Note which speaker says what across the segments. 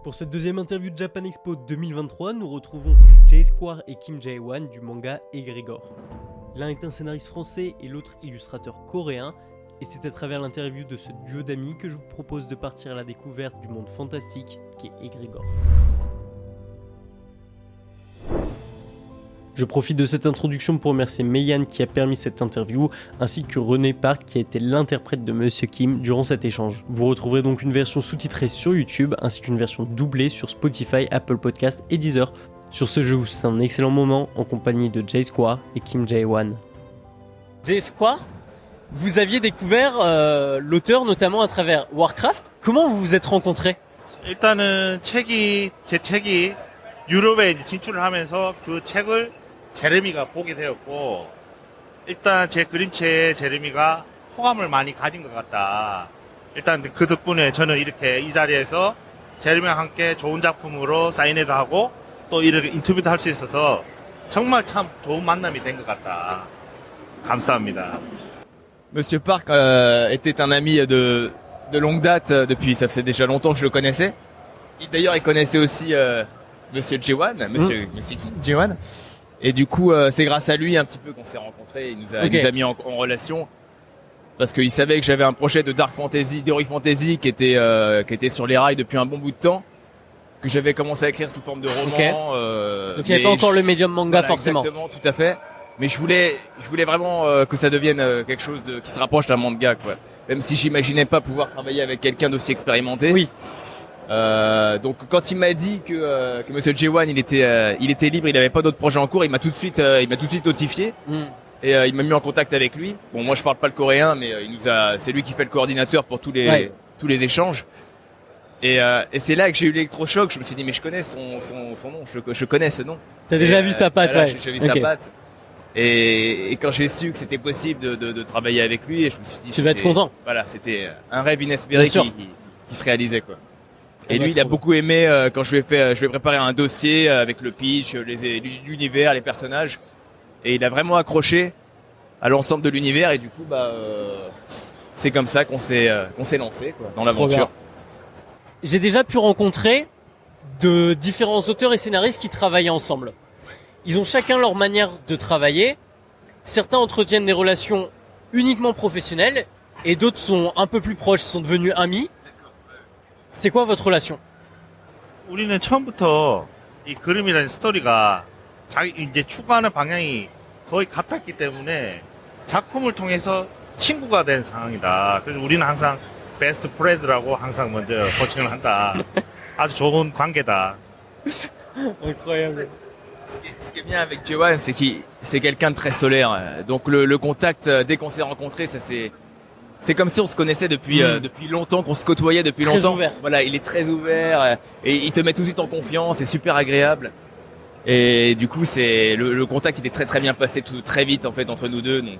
Speaker 1: Pour cette deuxième interview de Japan Expo 2023, nous retrouvons Jay Square et Kim Jae-wan du manga Egregore. L'un est un scénariste français et l'autre illustrateur coréen, et c'est à travers l'interview de ce duo d'amis que je vous propose de partir à la découverte du monde fantastique qu'est Egregore. Je profite de cette introduction pour remercier Meian qui a permis cette interview, ainsi que René Park qui a été l'interprète de Monsieur Kim durant cet échange. Vous retrouverez donc une version sous-titrée sur YouTube, ainsi qu'une version doublée sur Spotify, Apple Podcast et Deezer. Sur ce, je vous souhaite un excellent moment en compagnie de Jay Square et Kim Jae-wan. Jay Square, vous aviez découvert l'auteur notamment à travers Warcraft. Comment vous vous êtes rencontrés?
Speaker 2: 일단은 제 책이 유럽에 이제 진출을 하면서 그 책을 제레미가 보게 되었고, 일단 제 그림체에 제레미가 호감을 많이 가진 것 같다. 일단 그 덕분에 저는 이렇게 이 자리에서 제레미와 함께 좋은 작품으로 사인회도 하고 또 이렇게 인터뷰도 할 수 있어서 정말 참 좋은 만남이 된 것 같다. 감사합니다.
Speaker 3: Monsieur Park était un ami de longue date depuis, ça faisait déjà longtemps que je le connaissais. D'ailleurs, il connaissait aussi Monsieur Jae-wan, Monsieur Kim Jae-wan. Et du coup, c'est grâce à lui un petit peu qu'on s'est rencontrés. Il nous a mis en relation parce qu'il savait que j'avais un projet de dark fantasy, d'heroic fantasy qui était sur les rails depuis un bon bout de temps, que j'avais commencé à écrire sous forme de roman.
Speaker 1: Donc il n'y avait pas encore le médium manga forcément.
Speaker 3: Exactement, tout à fait. Mais je voulais vraiment que ça devienne quelque chose qui se rapproche d'un manga, quoi. Même si j'imaginais pas pouvoir travailler avec quelqu'un d'aussi expérimenté.
Speaker 1: Oui.
Speaker 3: Donc quand il m'a dit que Monsieur Jae-wan il était libre, il avait pas d'autres projets en cours, il m'a tout de suite notifié et il m'a mis en contact avec lui. Bon, moi je parle pas le coréen, mais c'est lui qui fait le coordinateur pour tous les échanges. Et c'est là que j'ai eu l'électrochoc. Je me suis dit mais je connais son nom, je connais ce nom.
Speaker 1: T'as déjà vu sa patte, ouais.
Speaker 3: J'ai vu sa patte. Et quand j'ai su que c'était possible de travailler avec lui, je me suis dit
Speaker 1: tu vas être content.
Speaker 3: Voilà, c'était un rêve inespéré qui se réalisait, quoi. Et lui, il a beaucoup aimé quand je lui ai préparé un dossier avec le pitch, l'univers, les personnages, et il a vraiment accroché à l'ensemble de l'univers. Et du coup, c'est comme ça qu'on s'est lancé, quoi, dans l'aventure.
Speaker 1: J'ai déjà pu rencontrer de différents auteurs et scénaristes qui travaillaient ensemble. Ils ont chacun leur manière de travailler. Certains entretiennent des relations uniquement professionnelles et d'autres sont un peu plus proches, sont devenus amis. C'est quoi votre relation?
Speaker 2: 우리는 처음부터 이 그림이라는 스토리가 자기 이제 추구하는 방향이 거의 같았기 때문에 작품을 통해서 친구가 된 상황이다. 그래서 우리는 항상 베스트 프렌드라고 항상 먼저 호칭을 한다. 아주 좋은 관계다.
Speaker 1: Incroyable.
Speaker 3: Ce qui est bien avec Jae-wan, c'est quelqu'un de très solaire. Donc le contact dès qu'on s'est rencontrés, c'est comme si on se connaissait depuis longtemps, qu'on se côtoyait depuis
Speaker 1: très
Speaker 3: longtemps.
Speaker 1: Ouvert.
Speaker 3: Voilà, il est très ouvert et il te met tout de suite en confiance, c'est super agréable. Et du coup, le contact, il est très très bien passé très vite en fait entre nous deux. Donc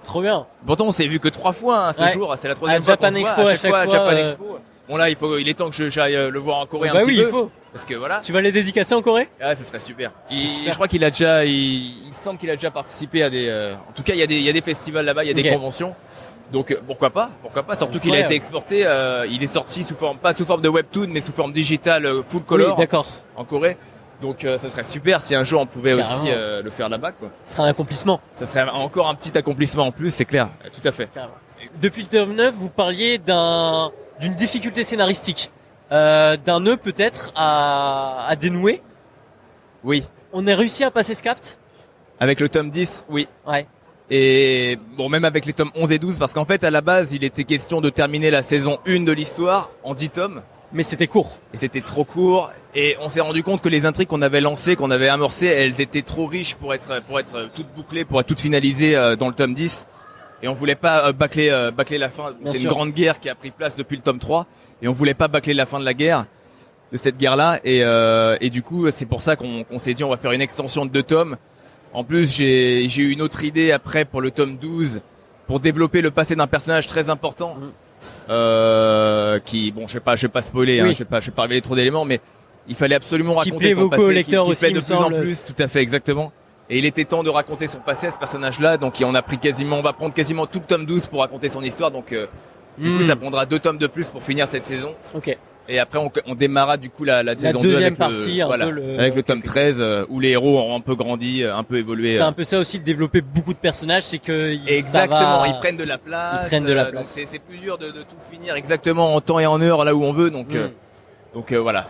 Speaker 1: trop bien.
Speaker 3: Pourtant, on s'est vu que 3 fois ce jour. C'est la 3e fois qu'on se voit.
Speaker 1: À chaque fois,
Speaker 3: Japan Expo. Bon là, il est temps que j'aille le voir en Corée un petit peu.
Speaker 1: Il faut.
Speaker 3: Parce que voilà.
Speaker 1: Tu vas les dédicacer en Corée?
Speaker 3: Ah, ce serait super. Je crois qu'il a déjà, il me semble qu'il a déjà participé à en tout cas, il y a des festivals là-bas, il y a des conventions. Donc pourquoi pas, surtout qu'il a été exporté, il est sorti pas sous forme de webtoon, mais sous forme digitale full color.
Speaker 1: Oui, d'accord.
Speaker 3: En Corée. Donc ça serait super si un jour on pouvait aussi le faire là-bas, quoi.
Speaker 1: Ce serait un accomplissement.
Speaker 3: Ça serait encore un petit accomplissement en plus, c'est clair. Tout à fait.
Speaker 1: Carrément. Depuis le tome 9, vous parliez d'une difficulté scénaristique, d'un nœud peut-être à dénouer.
Speaker 3: Oui.
Speaker 1: On a réussi à passer ce cap?
Speaker 3: Avec le tome 10, oui.
Speaker 1: Ouais.
Speaker 3: Et bon, même avec les tomes 11 et 12, parce qu'en fait, à la base, il était question de terminer la saison 1 de l'histoire en 10 tomes.
Speaker 1: Mais c'était court.
Speaker 3: Et c'était trop court. Et on s'est rendu compte que les intrigues qu'on avait lancées, qu'on avait amorcées, elles étaient trop riches pour être toutes bouclées, pour être toutes finalisées dans le tome 10. Et on voulait pas bâcler la fin. C'est une grande guerre qui a pris place depuis le tome 3. Et on voulait pas bâcler la fin de la guerre, de cette guerre-là. Et du coup, c'est pour ça qu'on s'est dit, on va faire une extension de 2 tomes. En plus, j'ai eu une autre idée après pour le tome 12 pour développer le passé d'un personnage très important. Qui, bon, je vais pas spoiler,
Speaker 1: oui.
Speaker 3: Je vais pas révéler trop d'éléments, mais il fallait absolument
Speaker 1: qui
Speaker 3: raconter son passé,
Speaker 1: qui plaît
Speaker 3: de plus en plus, tout à fait, exactement. Et il était temps de raconter son passé à ce personnage-là, donc on va prendre quasiment tout le tome 12 pour raconter son histoire, donc du coup ça prendra 2 tomes de plus pour finir cette saison.
Speaker 1: Ok.
Speaker 3: Et après, on démarra du coup la saison 2
Speaker 1: deuxième
Speaker 3: avec
Speaker 1: partie,
Speaker 3: avec le tome 13, où les héros ont un peu grandi, un peu évolué.
Speaker 1: C'est un peu ça aussi de développer beaucoup de personnages, c'est que
Speaker 3: exactement, ils prennent de la place. Donc c'est plus dur de tout finir exactement en temps et en heure là où on veut. Donc voilà.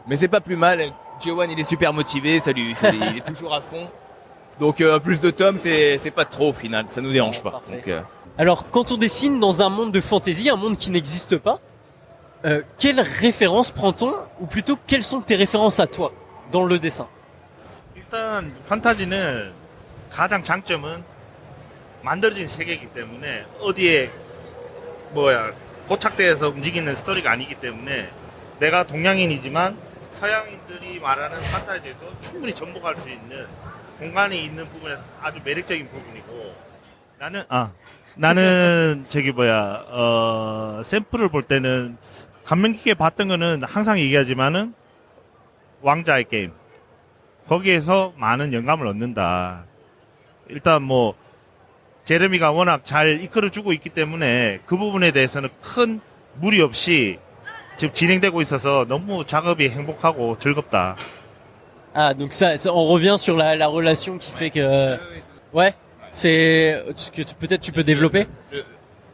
Speaker 3: Mais c'est pas plus mal. Johan, il est super motivé, il est toujours à fond. Donc plus de tomes, c'est pas trop au final, ça nous dérange pas. Donc,
Speaker 1: alors quand on dessine dans un monde de fantasy, un monde qui n'existe pas, quelles références prend-on, ou plutôt quelles sont tes références à toi dans le dessin?
Speaker 2: 일단 판타지는 가장 장점은 만들어진 세계이기 때문에 어디에 고착돼서 움직이는 스토리가 아니기 때문에 내가 동양인이지만 서양인들이 말하는 판타지에도 충분히 접목할 수 있는 공간이 있는 부분에 아주 매력적인 부분이고 나는 샘플을 볼 때는 감명 깊게 봤던 거는 항상 얘기하지만은 왕자의 게임. 거기에서 많은 영감을 얻는다. 일단 제레미가 워낙 잘 이끌어주고 있기 때문에 그 부분에 대해서는 큰 무리 없이 지금 진행되고 있어서 너무 작업이 행복하고 즐겁다.
Speaker 1: Ah, donc ça on revient sur la relation qui fait que ouais, c'est que peut-être tu peux développer.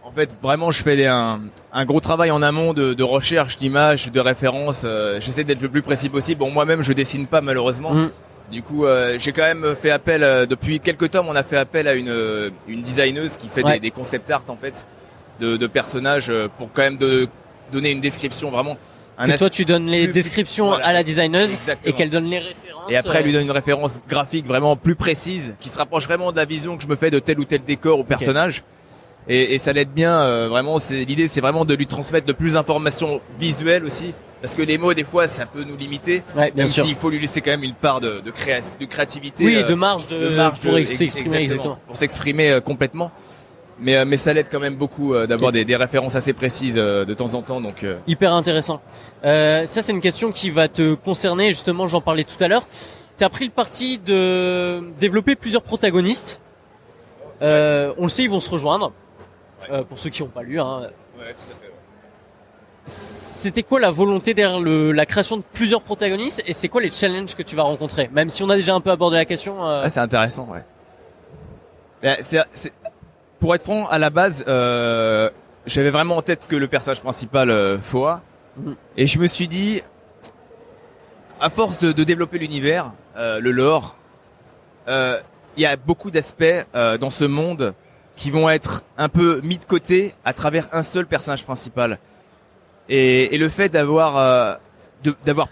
Speaker 3: En fait, vraiment, je fais un gros travail en amont de recherche d'images, de références. J'essaie d'être le plus précis possible. Bon, moi-même, je dessine pas malheureusement. Du coup, j'ai quand même fait appel depuis quelques tomes. On a fait appel à une designeuse qui fait des concept art en fait de personnages pour quand même donner une description vraiment.
Speaker 1: Que toi tu donnes les descriptions à la designeuse.
Speaker 3: Exactement.
Speaker 1: Et qu'elle donne les références.
Speaker 3: Et après elle lui donne une référence graphique vraiment plus précise qui se rapproche vraiment de la vision que je me fais de tel ou tel décor ou personnage. Et ça l'aide bien. Vraiment, l'idée, c'est vraiment de lui transmettre de plus d'informations visuelles aussi. Parce que les mots, des fois, ça peut nous limiter.
Speaker 1: Ouais, bien
Speaker 3: même
Speaker 1: sûr.
Speaker 3: s'il faut lui laisser quand même une part de créativité.
Speaker 1: Oui, de marge pour s'exprimer exactement.
Speaker 3: Pour s'exprimer complètement. Mais ça l'aide quand même beaucoup d'avoir des références assez précises de temps en temps. Donc
Speaker 1: hyper intéressant. Ça, c'est une question qui va te concerner. Justement, j'en parlais tout à l'heure. T'as pris le parti de développer plusieurs protagonistes. On le sait, ils vont se rejoindre. Pour ceux qui n'ont pas lu. Hein.
Speaker 3: Ouais, tout à fait.
Speaker 1: C'était quoi la volonté derrière la création de plusieurs protagonistes, et c'est quoi les challenges que tu vas rencontrer? Même si on a déjà un peu abordé la question.
Speaker 3: C'est intéressant, ouais. Pour être franc, à la base, j'avais vraiment en tête que le personnage principal, Foa, et je me suis dit, à force de développer l'univers, le lore, il y a beaucoup d'aspects dans ce monde qui vont être un peu mis de côté à travers un seul personnage principal. Et le fait d'avoir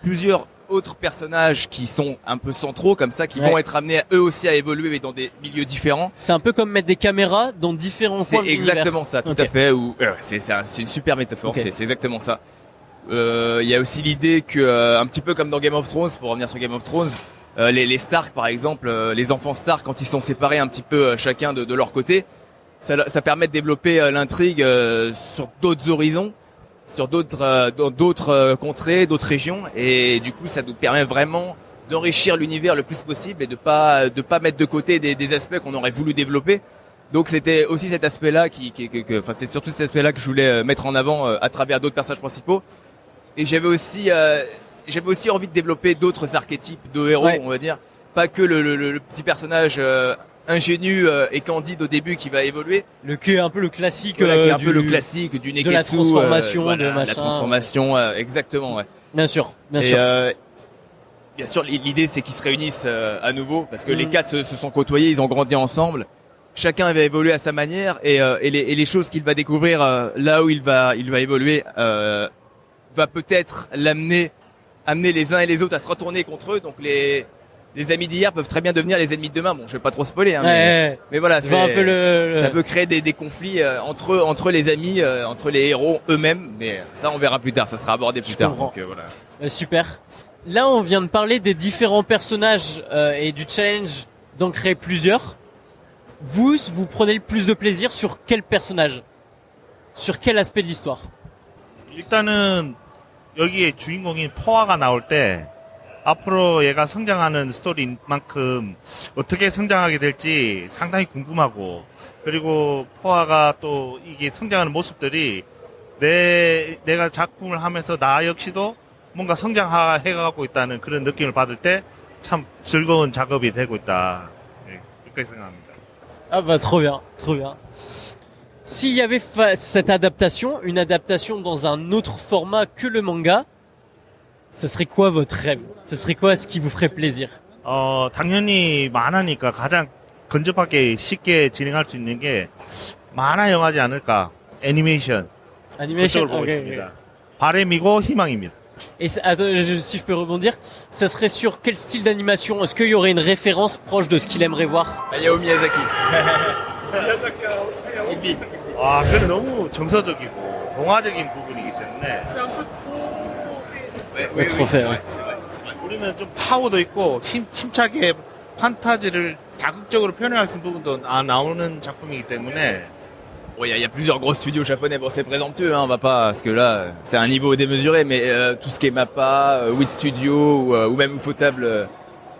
Speaker 3: plusieurs autres personnages qui sont un peu centraux comme ça, qui vont être amenés eux aussi à évoluer mais dans des milieux différents.
Speaker 1: C'est un peu comme mettre des caméras dans différents coins de l'univers.
Speaker 3: C'est exactement ça, tout à fait. C'est une super métaphore, c'est exactement ça. Il y a aussi l'idée que, un petit peu comme dans Game of Thrones, pour revenir sur Game of Thrones, les Stark par exemple, les enfants Stark, quand ils sont séparés un petit peu chacun de leur côté, ça permet de développer l'intrigue sur d'autres horizons, sur d'autres contrées, d'autres régions, et du coup ça nous permet vraiment d'enrichir l'univers le plus possible et de pas mettre de côté des aspects qu'on aurait voulu développer. Donc c'était aussi cet aspect-là c'est surtout cet aspect-là que je voulais mettre en avant à travers d'autres personnages principaux. Et j'avais aussi envie de développer d'autres archétypes de héros, on va dire, pas que le petit personnage ingénu et candide au début qui va évoluer.
Speaker 1: Qui est un peu le classique.
Speaker 3: Qui est un peu le classique du Neketsu.
Speaker 1: De la transformation, de machin.
Speaker 3: La transformation, exactement, ouais.
Speaker 1: Bien sûr, bien sûr.
Speaker 3: Bien sûr, l'idée c'est qu'ils se réunissent à nouveau parce que les quatre se sont côtoyés, ils ont grandi ensemble. Chacun va évoluer à sa manière et les choses qu'il va découvrir là où il va évoluer va peut-être amener les uns et les autres à se retourner contre eux. Donc les amis d'hier peuvent très bien devenir les ennemis de demain. Bon, je vais pas trop spoiler, hein, mais voilà,
Speaker 1: ça
Speaker 3: peut créer des conflits entre les amis, entre les héros eux-mêmes. Mais ça, on verra plus tard. Ça sera abordé plus tard. Donc, voilà.
Speaker 1: Super. Là, on vient de parler des différents personnages et du challenge d'en créer plusieurs. Vous prenez le plus de plaisir sur quel personnage? Sur quel aspect de l'histoire?
Speaker 2: 일단은 여기에 주인공인 포화가 나올 때 앞으로 얘가 성장하는 스토리인 만큼 어떻게 성장하게 될지 상당히 궁금하고, 그리고 포화가 또 이게 성장하는 모습들이 내가 작품을 하면서 나 역시도 뭔가 성장해가고 있다는 그런 느낌을 받을 때 참 즐거운 작업이 되고 있다. 예, 그렇게 생각합니다.
Speaker 1: Ah bah trop bien, trop bien. S'il y avait cette adaptation, une adaptation dans un autre format que le manga, ce serait quoi votre rêve? Ce serait quoi ce qui vous ferait plaisir?
Speaker 2: 당연히 만화니까 가장 근접하게 쉽게 진행할 수 있는 게 만화 영화지 않을까. 애니메이션.
Speaker 1: Animation,
Speaker 2: 그쪽을 보고
Speaker 1: ok,
Speaker 2: 있습니다.
Speaker 1: ok.
Speaker 2: 바람이고 희망입니다.
Speaker 1: Et attends, si je peux rebondir, ça serait sur quel style d'animation? Est-ce qu'il y aurait une référence proche de ce qu'il aimerait voir?
Speaker 3: Hayao Miyazaki.
Speaker 2: 그건 너무 정서적이고 동화적인 부분이기 때문에
Speaker 3: Ouais,
Speaker 1: trop fait, ouais.
Speaker 3: c'est vrai.
Speaker 2: 우리는 좀 파워도 있고 힘차게 판타지를 자극적으로 표현할 수 있는 부분도 나오는 작품이기 때문에
Speaker 3: Bon, il y a plusieurs gros studios japonais pour ces présomptueux, hein, on va pas, parce que là, c'est un niveau démesuré, mais tout ce qui est Mappa, Wit Studio ou même Ufotable,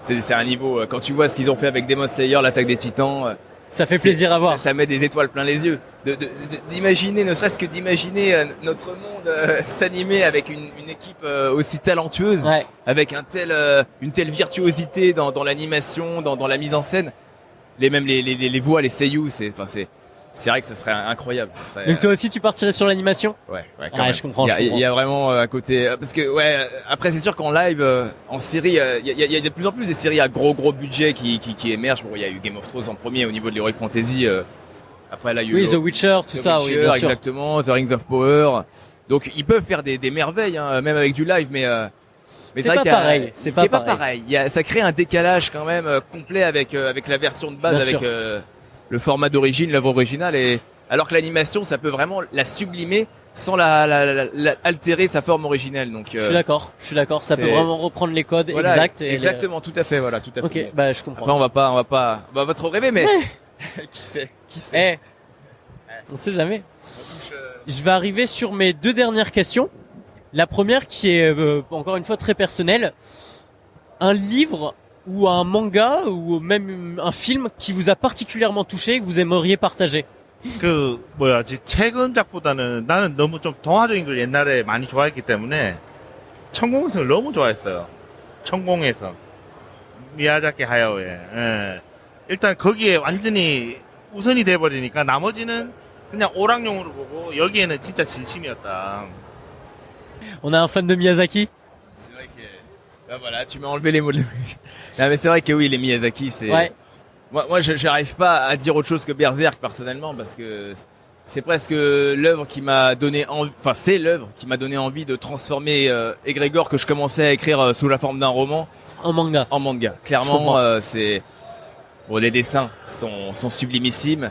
Speaker 3: c'est un niveau. Quand tu vois ce qu'ils ont fait avec Demon Slayer, l'attaque des Titans,
Speaker 1: Ça fait plaisir à voir.
Speaker 3: ça met des étoiles plein les yeux. D'imaginer, ne serait-ce que d'imaginer notre monde s'animer avec une équipe aussi talentueuse,
Speaker 1: Ouais.
Speaker 3: avec une telle virtuosité dans l'animation, dans la mise en scène. Les voix, les seiyuu, c'est vrai que ça serait incroyable. Ça serait,
Speaker 1: Donc toi aussi tu partirais sur l'animation?
Speaker 3: ouais, quand
Speaker 1: Ouais,
Speaker 3: même.
Speaker 1: je comprends.
Speaker 3: Il y a vraiment un côté, parce que ouais, après c'est sûr qu'en live, en série, il y a de plus en plus des séries à gros budget qui émergent. Bon, il y a eu Game of Thrones en premier au niveau de l'Heroic Fantasy. Après là, il y a eu
Speaker 1: Oui, The Witcher, tout
Speaker 3: The
Speaker 1: ça, oui,
Speaker 3: Witcher,
Speaker 1: bien sûr.
Speaker 3: exactement, The Rings of Power. Donc ils peuvent faire des merveilles, hein, même avec du live, mais
Speaker 1: C'est
Speaker 3: vrai
Speaker 1: pas
Speaker 3: qu'il y a-
Speaker 1: pareil, c'est pas
Speaker 3: pareil. Ça crée un décalage quand même complet avec la version de base,
Speaker 1: Bien
Speaker 3: avec
Speaker 1: sûr.
Speaker 3: le format d'origine, l'œuvre originale, et alors que l'animation, ça peut vraiment la sublimer sans la altérer sa forme originelle. Donc
Speaker 1: Je suis d'accord, ça peut
Speaker 3: c'est-
Speaker 1: vraiment reprendre les codes
Speaker 3: voilà,
Speaker 1: exacts. Et
Speaker 3: exactement, tout à fait, voilà, tout à fait.
Speaker 1: Ok, bah je comprends.
Speaker 3: Après, on va pas trop rêver, mais qui sait.
Speaker 1: Eh, on sait jamais. Je vais arriver sur mes deux dernières questions. La première qui est encore une fois très personnelle. Un livre ou un manga ou même un film qui vous a particulièrement touché et que vous aimeriez partager.
Speaker 2: 최근 작보다는 나는 너무 좀 동화적인 걸 옛날에 많이 좋아했기 때문에 천공에서 너무 좋아했어요. 천공에서 미야자키 하야오의. 예. 일단 거기에 완전히 우선이 돼버리니까 나머지는 그냥 오락용으로 보고 여기에는 진짜 진심이었다.
Speaker 1: On a un fan de Miyazaki.
Speaker 3: C'est vrai que bah voilà, tu m'as enlevé les mots de Non, mais c'est vrai que oui, les Miyazaki, c'est
Speaker 1: Ouais.
Speaker 3: moi j'arrive pas à dire autre chose que Berserk personnellement, parce que c'est presque l'œuvre qui m'a donné envie, enfin c'est l'œuvre qui m'a donné envie de transformer Egrégor, que je commençais à écrire sous la forme d'un roman,
Speaker 1: En manga.
Speaker 3: en manga.
Speaker 1: Je
Speaker 3: Clairement,
Speaker 1: comprends.
Speaker 3: c'est bon, les dessins sont sublimissimes,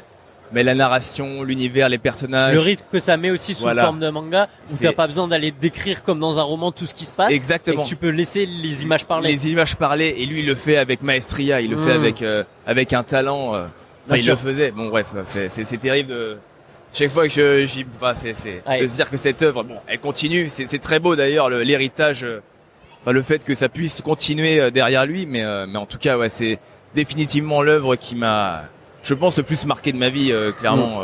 Speaker 3: mais la narration, l'univers, les personnages,
Speaker 1: Le rythme que ça met aussi sous
Speaker 3: Voilà.
Speaker 1: forme de manga, où
Speaker 3: C'est-
Speaker 1: t'as pas besoin d'aller décrire comme dans un roman tout ce qui se passe. Et
Speaker 3: exactement.
Speaker 1: que tu peux laisser les images parler.
Speaker 3: Les images parlées, et lui il le fait avec maestria, il le fait avec un talent.
Speaker 1: Bien
Speaker 3: Enfin, il
Speaker 1: sûr.
Speaker 3: le faisait. Bon bref, c'est terrible de chaque fois que j'y, enfin, c'est
Speaker 1: Ouais.
Speaker 3: de se dire que cette œuvre, bon, elle continue. C'est très beau d'ailleurs l'héritage, enfin le fait que ça puisse continuer derrière lui, mais en tout cas ouais, c'est définitivement l'œuvre qui m'a, je pense, le plus marqué de ma vie, clairement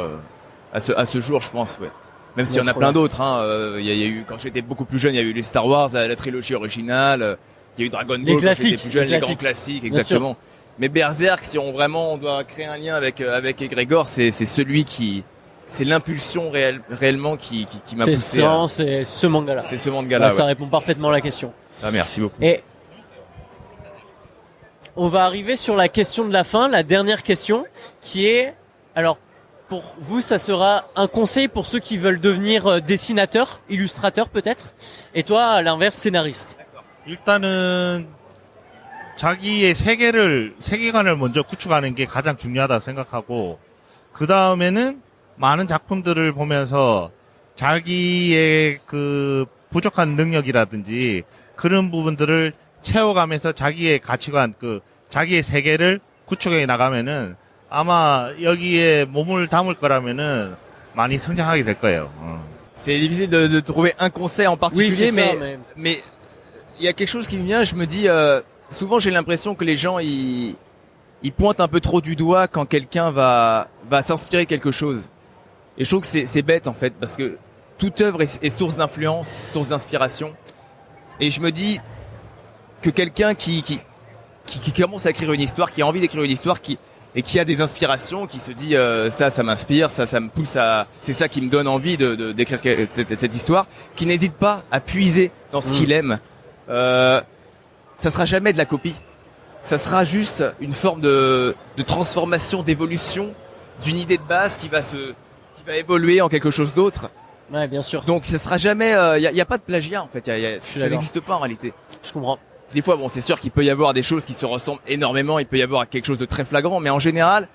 Speaker 3: à ce jour, je pense, ouais. Même s'il y en a
Speaker 1: trop
Speaker 3: plein
Speaker 1: bien.
Speaker 3: d'autres, hein. Il y a eu, quand j'étais beaucoup plus jeune, il y a eu les Star Wars, la trilogie originale. Il y a eu Dragon Ball
Speaker 1: Les
Speaker 3: quand
Speaker 1: classiques,
Speaker 3: j'étais plus jeune,
Speaker 1: les
Speaker 3: les grands
Speaker 1: classiques.
Speaker 3: classiques,
Speaker 1: Bien
Speaker 3: exactement. Mais Berserk, si on doit créer un lien avec Egrégor, c'est celui qui, c'est l'impulsion réellement qui m'a
Speaker 1: C'est
Speaker 3: poussé.
Speaker 1: ça, c'est ce manga-là.
Speaker 3: C'est ce manga-là.
Speaker 1: Bah, ça
Speaker 3: Ouais.
Speaker 1: répond parfaitement à la question.
Speaker 3: Ah, merci beaucoup.
Speaker 1: Et on va arriver sur la question de la fin, la dernière question, qui est, alors, pour vous, ça sera un conseil pour ceux qui veulent devenir dessinateurs, illustrateurs peut-être, et toi, à l'inverse, scénariste.
Speaker 2: 일단은 자기의 세계관을 먼저 구축하는 게 가장 중요하다 생각하고, 그 다음에는 많은 작품들을 보면서 자기의 그 부족한 능력이라든지 그런 부분들을 채워가면서 자기의 가치관, 자기의 세계를 구축해 나가면은 아마 여기에 몸을 담을 거라면은 많이 성장하게 될 거예요.
Speaker 3: C'est difficile de trouver un conseil en
Speaker 1: Oui,
Speaker 3: particulier,
Speaker 1: c'est ça,
Speaker 3: mais il y a quelque chose qui me vient. Je me dis, souvent j'ai l'impression que les gens ils pointent un peu trop du doigt quand quelqu'un va s'inspirer quelque chose. Et je trouve que c'est bête en fait, parce que toute œuvre est source d'influence, source d'inspiration. Et je me dis que quelqu'un qui commence à écrire une histoire, qui a envie d'écrire une histoire, et qui a des inspirations, qui se dit ça m'inspire, ça me pousse c'est ça qui me donne envie d'écrire cette histoire, qui n'hésite pas à puiser dans ce qu'il aime. Ça sera jamais de la copie. Ça sera juste une forme de transformation, d'évolution d'une idée de base qui va évoluer en quelque chose d'autre.
Speaker 1: Ouais, bien sûr.
Speaker 3: Donc ça sera jamais, y a pas de plagiat en fait. Ça n'existe pas en réalité.
Speaker 1: Je comprends.
Speaker 3: Des fois, bon, c'est sûr qu'il peut y avoir des choses qui se ressemblent énormément. Il peut y avoir quelque chose de très flagrant, mais en général,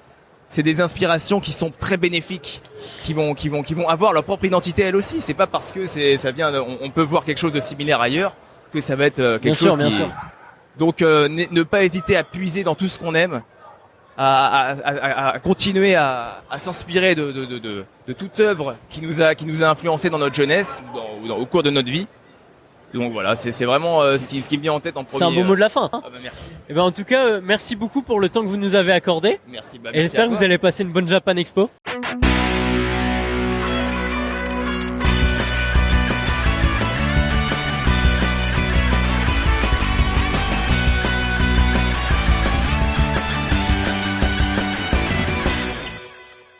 Speaker 3: c'est des inspirations qui sont très bénéfiques, qui vont avoir leur propre identité elles aussi. C'est pas parce que ça vient, on peut voir quelque chose de similaire ailleurs que ça va être quelque chose
Speaker 1: bien sûr.
Speaker 3: Donc, ne pas hésiter à puiser dans tout ce qu'on aime, à continuer à s'inspirer de toute œuvre qui nous a influencé dans notre jeunesse ou au cours de notre vie. Donc voilà, c'est vraiment ce qui me vient en tête en premier.
Speaker 1: C'est un beau mot de la fin. Hein.
Speaker 3: Ah bah merci.
Speaker 1: Et ben en tout cas, merci beaucoup pour le temps que vous nous avez accordé.
Speaker 3: Merci.
Speaker 1: Et j'espère que vous allez passer une bonne Japan Expo.